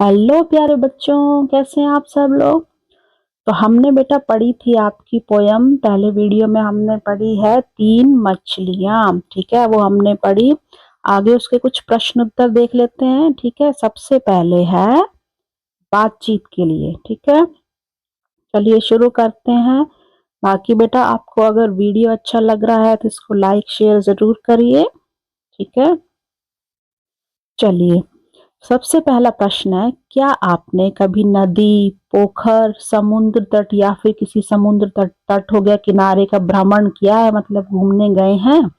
Hello प्यारे बच्चों, कैसे हैं आप सब लोग। तो हमने बेटा पढ़ी थी आपकी पोयम। पहले वीडियो में हमने पढ़ी है तीन मछलियां। ठीक है, वो हमने पढ़ी। आगे उसके कुछ प्रश्न उत्तर देख लेते हैं। ठीक है, सबसे पहले है बातचीत के लिए। ठीक है, चलिए शुरू करते हैं। बाकी बेटा आपको अगर वीडियो अच्छा लग रहा है तो इसको लाइक शेयर जरूर करिए। ठीक है, चलिए सबसे पहला प्रश्न है, क्या आपने कभी नदी, पोखर, समुद्र तट या फिर किसी समुद्र तट तट हो गया किनारे का भ्रमण किया है, मतलब घूमने गए हैं।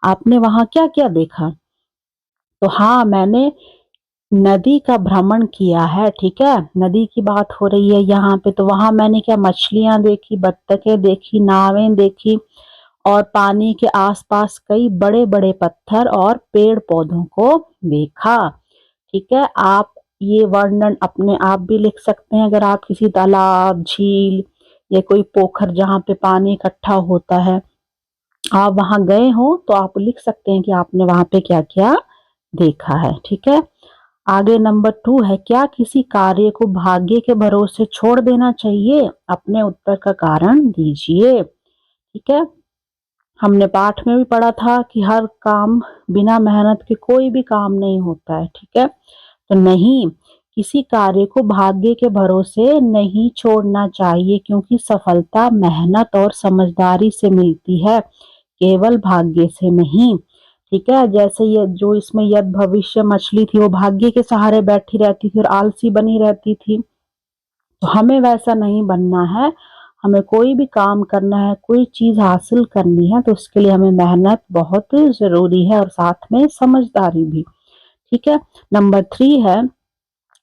आपने वहां क्या क्या देखा। तो हाँ, मैंने नदी का भ्रमण किया है। ठीक है, नदी की बात हो रही है यहाँ पे। तो वहां मैंने क्या मछलियां देखी, बत्तखें देखी, नावें देखी और पानी के आसपास कई बड़े बड़े पत्थर और पेड़ पौधों को देखा। ठीक है, आप ये वर्णन अपने आप भी लिख सकते हैं। अगर आप किसी तालाब, झील या कोई पोखर जहाँ पे पानी इकट्ठा होता है, आप वहां गए हो तो आप लिख सकते हैं कि आपने वहां पे क्या क्या देखा है। ठीक है, आगे नंबर 2 है, क्या किसी कार्य को भाग्य के भरोसे छोड़ देना चाहिए। अपने उत्तर का कारण दीजिए। ठीक है, हमने पाठ में भी पढ़ा था कि हर काम बिना मेहनत के कोई भी काम नहीं होता है। ठीक है, तो नहीं, किसी कार्य को भाग्य के भरोसे नहीं छोड़ना चाहिए, क्योंकि सफलता मेहनत और समझदारी से मिलती है, केवल भाग्य से नहीं। ठीक है, जैसे ये जो इसमें यद भविष्य मछली थी, वो भाग्य के सहारे बैठी रहती थी और आलसी बनी रहती थी। तो हमें वैसा नहीं बनना है। हमें कोई भी काम करना है, कोई चीज हासिल करनी है, तो उसके लिए हमें मेहनत बहुत जरूरी है और साथ में समझदारी भी। ठीक है, नंबर 3 है,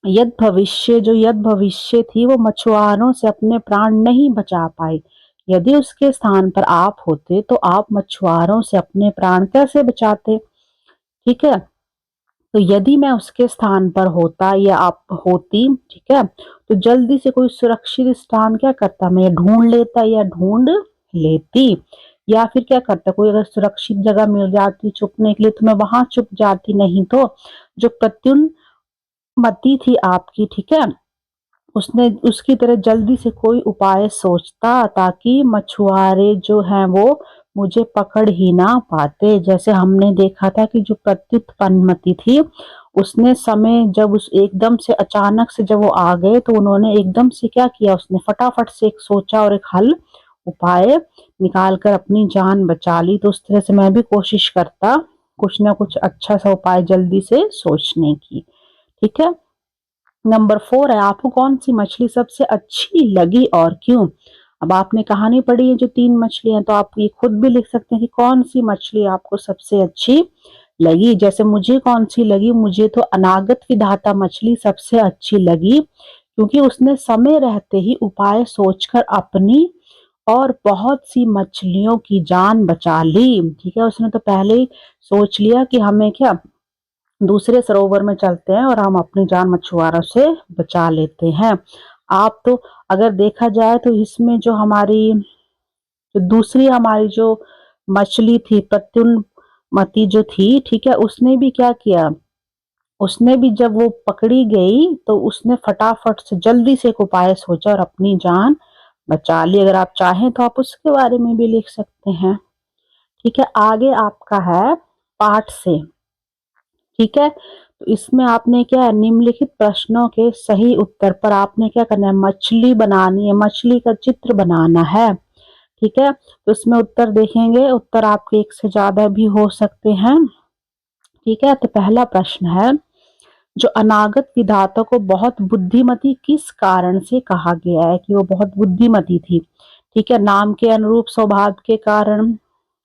यद भविष्य, जो यद भविष्य थी वो मछुआरों से अपने प्राण नहीं बचा पाई। यदि उसके स्थान पर आप होते तो आप मछुआरों से अपने प्राण कैसे बचाते। ठीक है, तो यदि मैं उसके स्थान पर होता या आप होती, ठीक है, तो जल्दी से कोई सुरक्षित स्थान क्या करता, मैं ढूंढ लेता या ढूंढ लेती। या फिर क्या करता, कोई अगर सुरक्षित जगह मिल जाती छुपने के लिए तो मैं वहां छुप जाती। नहीं तो जो प्रत्युन्मति थी आपकी, ठीक है, उसने उसकी तरह जल्दी से कोई उपाय सोचता ताकि मछुआरे जो हैं वो मुझे पकड़ ही ना पाते। जैसे हमने देखा था कि जो प्रत्युत्पन्नमति थी, उसने समय जब उस एकदम से अचानक से जब वो आ गए तो उन्होंने एकदम से क्या किया, उसने फटाफट से एक सोचा और एक हल उपाय निकाल कर अपनी जान बचा ली। तो उस तरह से मैं भी कोशिश करता कुछ ना कुछ अच्छा सा उपाय जल्दी से सोचने की। ठीक है, नंबर 4 है, आपको कौन सी मछली सबसे अच्छी लगी और क्यों। अब आपने कहानी पढ़ी है जो तीन मछलियां, तो आप ये खुद भी लिख सकते हैं कि कौन सी मछली आपको सबसे अच्छी लगी। जैसे मुझे कौन सी लगी, मुझे तो अनागत विधाता मछली सबसे अच्छी लगी, क्योंकि उसने समय रहते ही उपाय सोचकर अपनी और बहुत सी मछलियों की जान बचा ली। ठीक है, उसने तो पहले ही सोच लिया कि हमें क्या, दूसरे सरोवर में चलते हैं और हम अपनी जान मछुआरों से बचा लेते हैं। आप तो अगर देखा जाए तो इसमें जो हमारी जो दूसरी हमारी जो मछली थी प्रत्युन्मति जो थी, ठीक है, उसने भी क्या किया, उसने भी जब वो पकड़ी गई तो उसने फटाफट से जल्दी से एक उपाय सोचा और अपनी जान बचा ली। अगर आप चाहें तो आप उसके बारे में भी लिख सकते हैं। ठीक है, आगे आपका है पाठ से। ठीक है, तो इसमें आपने क्या है, निम्नलिखित प्रश्नों के सही उत्तर पर आपने क्या करना है, मछली बनानी है, मछली का चित्र बनाना है। ठीक है, तो इसमें उत्तर देखेंगे, उत्तर आपके एक से ज्यादा भी हो सकते हैं। ठीक है, तो पहला प्रश्न है, जो अनागत विधाता को बहुत बुद्धिमती किस कारण से कहा गया है कि वो बहुत बुद्धिमती थी। ठीक है, नाम के अनुरूप स्वभाव के कारण।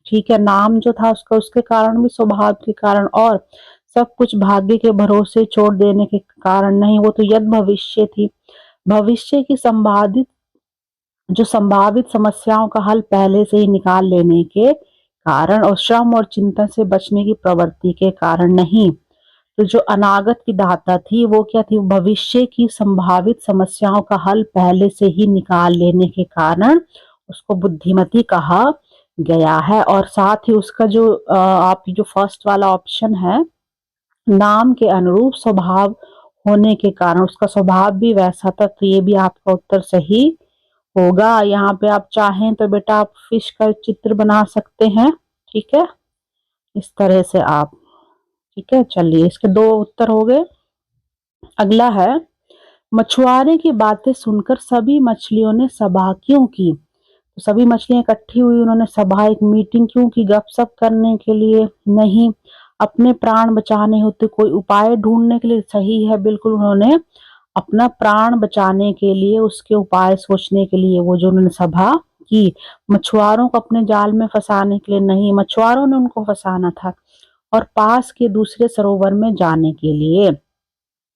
ठीक है, नाम जो था उसका उसके कारण भी, स्वभाव के कारण, और सब कुछ भाग्य के भरोसे छोड़ देने के कारण नहीं, वो तो यद भविष्य थी। भविष्य की संभावित समस्याओं का हल पहले से ही निकाल लेने के कारण, और श्रम और चिंतन से बचने की प्रवृत्ति के कारण नहीं। तो जो अनागत की दाता थी वो क्या थी, भविष्य की संभावित समस्याओं का हल पहले से ही निकाल लेने के कारण उसको बुद्धिमती कहा गया है। और साथ ही उसका जो आप जो फर्स्ट वाला ऑप्शन है, नाम के अनुरूप स्वभाव होने के कारण, उसका स्वभाव भी वैसा था। तो ये भी आपका उत्तर सही होगा। यहाँ पे आप चाहें तो बेटा आप फिश का चित्र बना सकते हैं, ठीक है, इस तरह से आप, ठीक है। चलिए इसके दो उत्तर हो गए। अगला है, मछुआरे की बातें सुनकर सभी मछलियों ने सभा क्यों की? तो सभी मछलियां इकट्ठी हुई, उन्होंने सभा, एक मीटिंग क्यों की? गपशप करने के लिए नहीं, अपने प्राण बचाने होते, कोई उपाय ढूंढने के लिए, सही है बिल्कुल, उन्होंने अपना प्राण बचाने के लिए, उसके उपाय सोचने के लिए वो जो उन्होंने सभा की। मछुआरों को अपने जाल में फंसाने के लिए नहीं, मछुआरों ने उनको फंसाना था, और पास के दूसरे सरोवर में जाने के लिए।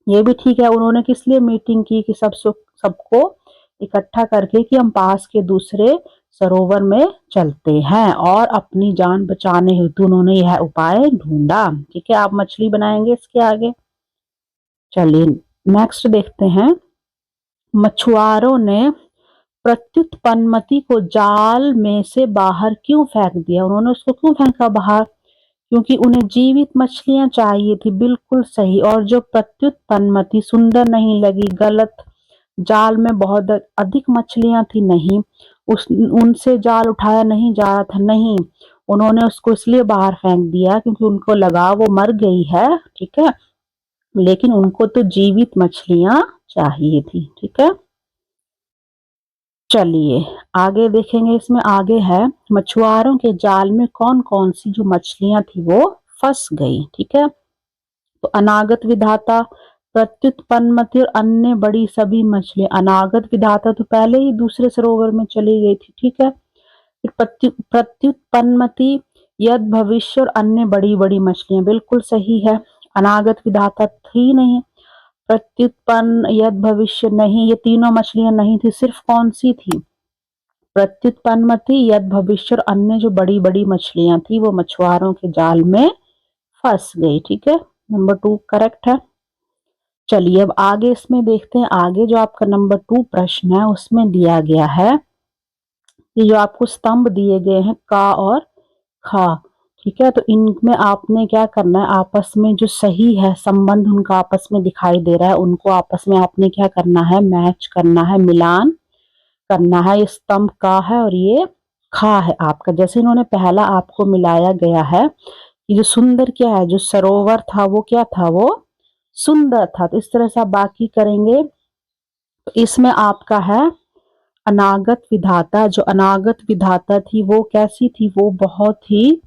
ये भी ठीक है, उन्होंने किस लिए मीटिंग की कि सबको इकट्ठा करके कि हम पास के दूसरे सरोवर में चलते हैं, और अपनी जान बचाने हेतु उन्होंने यह उपाय ढूंढा। ठीक है, आप मछली बनाएंगे इसके आगे। चलिए नेक्स्ट देखते हैं, मछुआरों ने प्रत्युत पनमती को जाल में से बाहर क्यों फेंक दिया? उन्होंने उसको क्यों फेंका बाहर? क्योंकि उन्हें जीवित मछलियां चाहिए थी, बिल्कुल सही। और जो प्रत्युत पनमती सुंदर नहीं लगी, गलत, जाल में बहुत अधिक मछलियां थी, नहीं, उस उनसे जाल उठाया नहीं जा रहा था, नहीं, उन्होंने उसको इसलिए बाहर फेंक दिया क्योंकि उनको लगा वो मर गई है, ठीक है, लेकिन उनको तो जीवित मछलियां चाहिए थी, ठीक है। चलिए आगे देखेंगे, इसमें आगे है, मछुआरों के जाल में कौन कौन सी जो मछलियां थी वो फंस गई, ठीक है। तो अनागत विधाता, प्रत्युत पनमती और अन्य बड़ी सभी मछलियां। अनागत विधाता तो पहले ही दूसरे सरोवर में चली गई थी, ठीक है। फिर प्रत्युत पनमती, यद भविष्य और अन्य बड़ी बड़ी मछलियां, बिल्कुल सही है। अनागत विधाता थी नहीं, प्रत्युत्पन्न, यद भविष्य नहीं, ये तीनों मछलियां नहीं थी, सिर्फ कौन सी थी? प्रत्युत्पन्नमती, यद भविष्य और अन्य जो बड़ी बड़ी मछलियां थी वो मछुआरों के जाल में फंस गई, ठीक है, नंबर 2 करेक्ट है। चलिए अब आगे इसमें देखते हैं, आगे जो आपका नंबर 2 प्रश्न है उसमें दिया गया है कि जो आपको स्तंभ दिए गए हैं का और खा, ठीक है, तो इनमें आपने क्या करना है, आपस में जो सही है संबंध उनका आपस में दिखाई दे रहा है, उनको आपस में आपने क्या करना है, मैच करना है, मिलान करना है। ये स्तंभ का है और ये खा है आपका। जैसे इन्होंने पहला आपको मिलाया गया है कि जो सुंदर क्या है, जो सरोवर था वो क्या था, वो सुंदर था, तो इस तरह से आप बाकी करेंगे। तो इसमें आपका है अनागत विधाता, जो अनागत विधाता थी वो कैसी थी, वो बहुत ही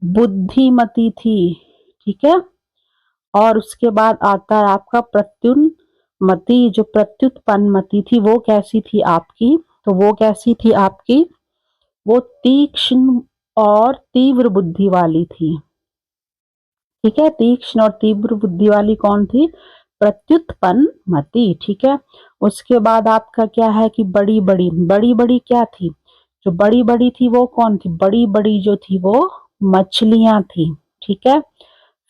बुद्धिमती थी, ठीक है। और उसके बाद आता है आपका प्रत्युन्मति, जो प्रत्युत्पन्नमति थी वो कैसी थी आपकी, तो वो कैसी थी आपकी, वो तीक्ष्ण और तीव्र बुद्धि वाली थी, ठीक है। तीक्ष्ण और तीव्र बुद्धि वाली कौन थी? प्रत्युत्पन्नमति, ठीक है। उसके बाद आपका क्या है कि बड़ी बड़ी, बड़ी बड़ी क्या थी, जो बड़ी बड़ी थी वो कौन थी? बड़ी बड़ी जो थी वो मछलियां थी, ठीक है।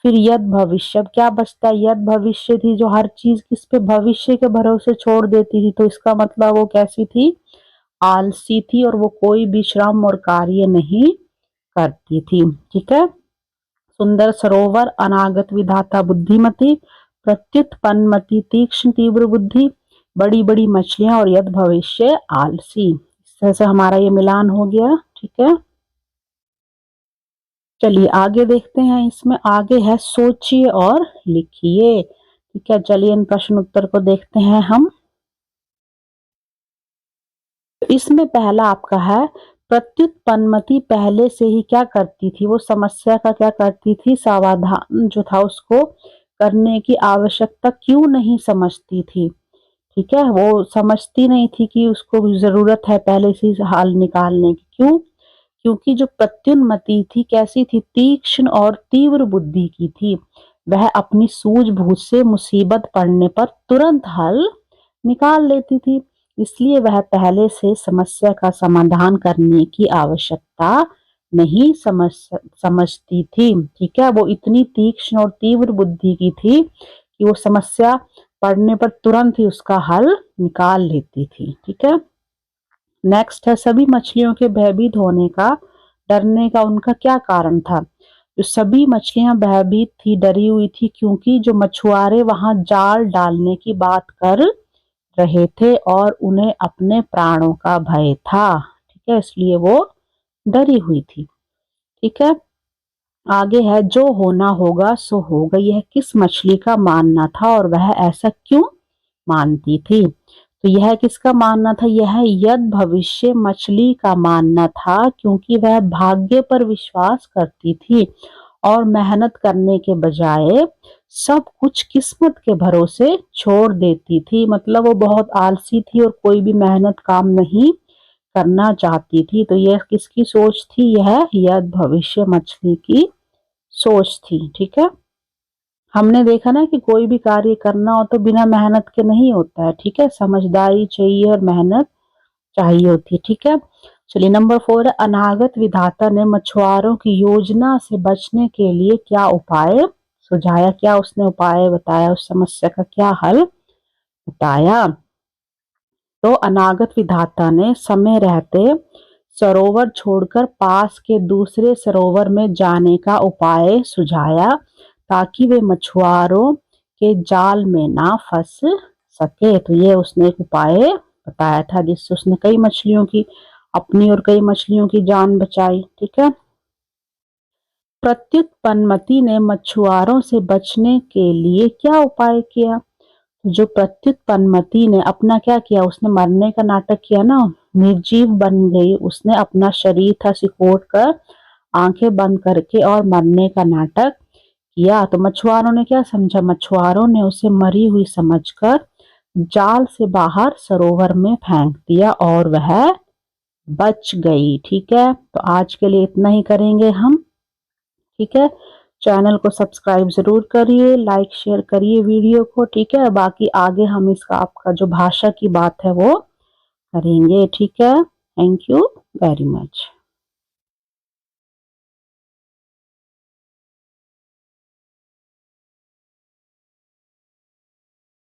फिर यद भविष्य, अब क्या बचता है, यद भविष्य थी, जो हर चीज किस पे, भविष्य के भरोसे छोड़ देती थी, तो इसका मतलब वो कैसी थी? आलसी थी, और वो कोई भी श्रम और कार्य नहीं करती थी, ठीक है। सुंदर सरोवर, अनागत विधाता बुद्धिमती, प्रत्युत्पन्नमति तीक्ष्ण तीव्र बुद्धि, बड़ी बड़ी मछलियां और यद भविष्य आलसी। इस तरह से हमारा ये मिलान हो गया, ठीक है। चलिए आगे देखते हैं, इसमें आगे है सोचिए और लिखिए, ठीक है। चलिए इन प्रश्न उत्तर को देखते हैं हम। इसमें पहला आपका है, प्रत्युत्पन्नमति पहले से ही क्या करती थी, वो समस्या का क्या करती थी, समाधान जो था उसको करने की आवश्यकता क्यों नहीं समझती थी, ठीक है। वो समझती नहीं थी कि उसको जरूरत है पहले से हल निकालने की, क्यों? क्योंकि जो प्रत्युन्मति थी कैसी थी, तीक्ष्ण और तीव्र बुद्धि की थी, वह अपनी सूझबूझ से मुसीबत पड़ने पर तुरंत हल निकाल लेती थी, इसलिए वह पहले से समस्या का समाधान करने की आवश्यकता नहीं समझती थी, ठीक है। वो इतनी तीक्ष्ण और तीव्र बुद्धि की थी कि वो समस्या पड़ने पर तुरंत ही उसका हल निकाल लेती थी, ठीक है। नेक्स्ट है, सभी मछलियों के भयभीत होने का, डरने का उनका क्या कारण था? जो सभी मछलियां भयभीत थी, डरी हुई थी, क्योंकि जो मछुआरे वहां जाल डालने की बात कर रहे थे और उन्हें अपने प्राणों का भय था। ठीक है, इसलिए वो डरी हुई थी। ठीक है, आगे है, जो होना होगा सो होगा। यह किस मछली का मानना था और वह ऐसा क्यों मानती थी? तो यह किसका मानना था? यह यद भविष्य मछली का मानना था, क्योंकि वह भाग्य पर विश्वास करती थी और मेहनत करने के बजाय सब कुछ किस्मत के भरोसे छोड़ देती थी। मतलब वो बहुत आलसी थी और कोई भी मेहनत काम नहीं करना चाहती थी। तो यह किसकी सोच थी? यह यद भविष्य मछली की सोच थी। ठीक है, हमने देखा ना कि कोई भी कार्य करना हो तो बिना मेहनत के नहीं होता है। ठीक है, समझदारी चाहिए और मेहनत चाहिए होती है। ठीक है, चलिए नंबर 4 है, अनागत विधाता ने मछुआरों की योजना से बचने के लिए क्या उपाय सुझाया? क्या उसने उपाय बताया? उस समस्या का क्या हल बताया? तो अनागत विधाता ने समय रहते सरोवर छोड़कर पास के दूसरे सरोवर में जाने का उपाय सुझाया, ताकि वे मछुआरों के जाल में ना फंस सके। तो ये उसने एक उपाय बताया था, जिससे उसने कई मछलियों की, अपनी और कई मछलियों की जान बचाई। ठीक है, प्रत्युत पनमती ने मछुआरों से बचने के लिए क्या उपाय किया? जो प्रत्युत पनमती ने अपना क्या किया? उसने मरने का नाटक किया ना, निर्जीव बन गई। उसने अपना शरीर था सिकोड़ कर, आंखें बंद करके और मरने का नाटक किया। तो मछुआरों ने क्या समझा? मछुआरों ने उसे मरी हुई समझकर जाल से बाहर सरोवर में फेंक दिया और वह बच गई। ठीक है, तो आज के लिए इतना ही करेंगे हम। ठीक है, चैनल को सब्सक्राइब जरूर करिए, लाइक शेयर करिए वीडियो को। ठीक है, बाकी आगे हम इसका आपका जो भाषा की बात है वो करेंगे। ठीक है, थैंक यू वेरी मच।